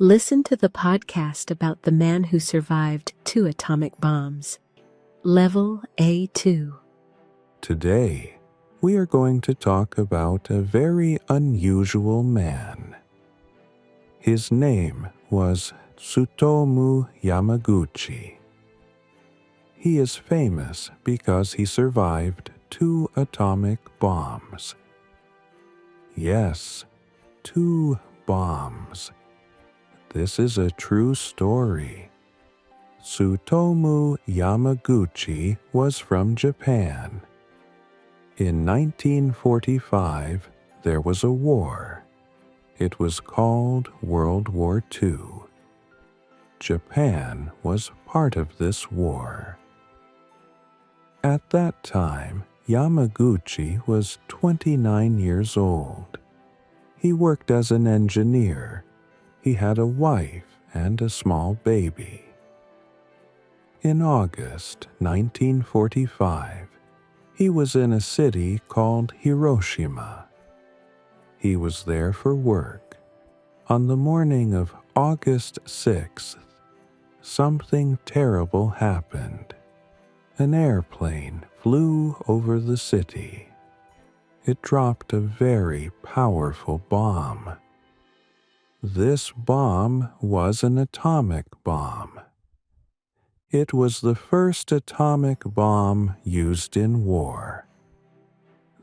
Listen to the podcast about the man who survived 2 atomic bombs. Level A2. Today, we are going to talk about a very unusual man. His name was Tsutomu Yamaguchi. He is famous because he survived 2 atomic bombs. Yes, 2 bombs. This is a true story. Tsutomu Yamaguchi was from Japan. In 1945, there was a war. It was called World War II. Japan was part of this war. At that time, Yamaguchi was 29 years old. He worked as an engineer. He had a wife and a small baby. In August 1945, he was in a city called Hiroshima. He was there for work. On the morning of August 6th, something terrible happened. An airplane flew over the city. It dropped a very powerful bomb. This bomb was an atomic bomb. It was the first atomic bomb used in war.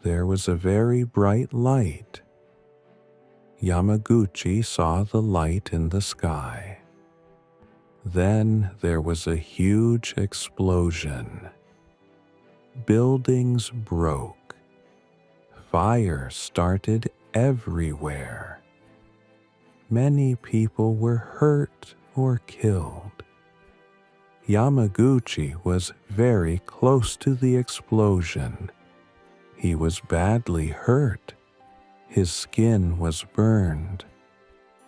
There was a very bright light. Yamaguchi saw the light in the sky. Then there was a huge explosion. Buildings broke. Fire started everywhere. Many people were hurt or killed. Yamaguchi was very close to the explosion. He was badly hurt. His skin was burned.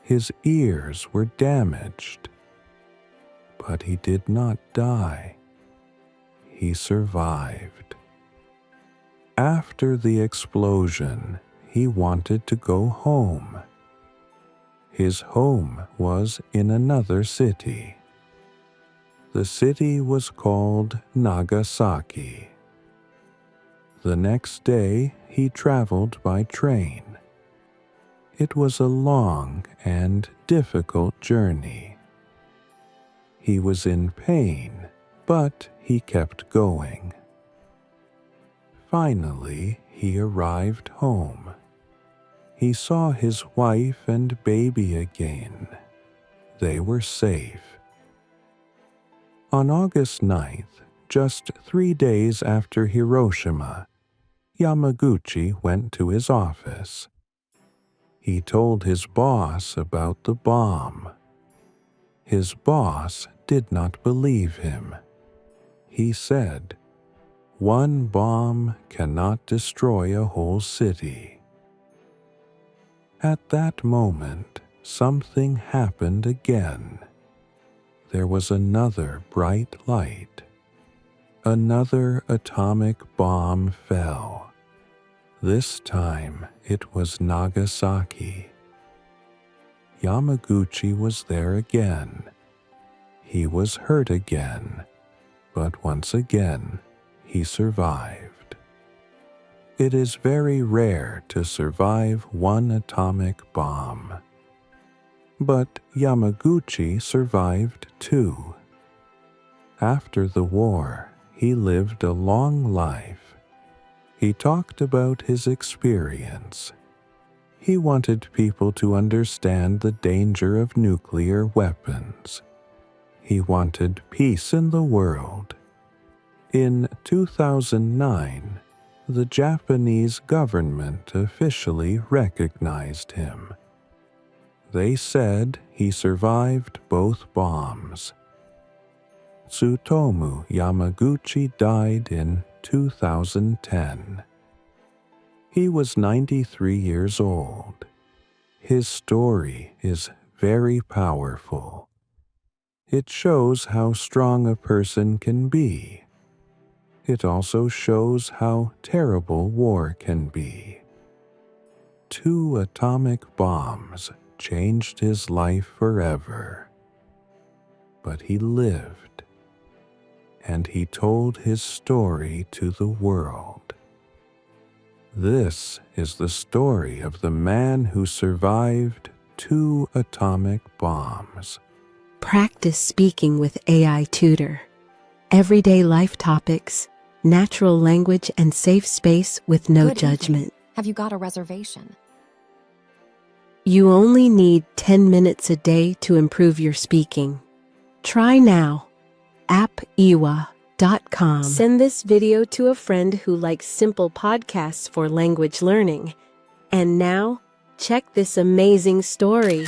His ears were damaged. But he did not die. He survived. After the explosion, he wanted to go home. His home was in another city. The city was called Nagasaki. The next day, he traveled by train. It was a long and difficult journey. He was in pain, but he kept going. Finally, he arrived home. He saw his wife and baby again. They were safe. On August 9th, just 3 days after Hiroshima, Yamaguchi went to his office. He told his boss about the bomb. His boss did not believe him. He said, "One bomb cannot destroy a whole city." At that moment, something happened again. There was another bright light. Another atomic bomb fell. This time it was Nagasaki. Yamaguchi was there again. He was hurt again, but once again he survived. It is very rare to survive one atomic bomb. But Yamaguchi survived 2. After the war, he lived a long life. He talked about his experience. He wanted people to understand the danger of nuclear weapons. He wanted peace in the world. In 2009, the Japanese government officially recognized him. They said he survived both bombs. Tsutomu Yamaguchi died in 2010. He was 93 years old. His story is very powerful. It shows how strong a person can be. It also shows how terrible war can be. 2 atomic bombs changed his life forever. But he lived, and he told his story to the world. This is the story of the man who survived 2 atomic bombs. Practice speaking with AI Tutor. Everyday life topics, natural language, and safe space with no Good judgment. evening. Have you got a reservation? You only need 10 minutes a day to improve your speaking. Try now. appiwa.com. Send this video to a friend who likes simple podcasts for language learning. And now, check this amazing story.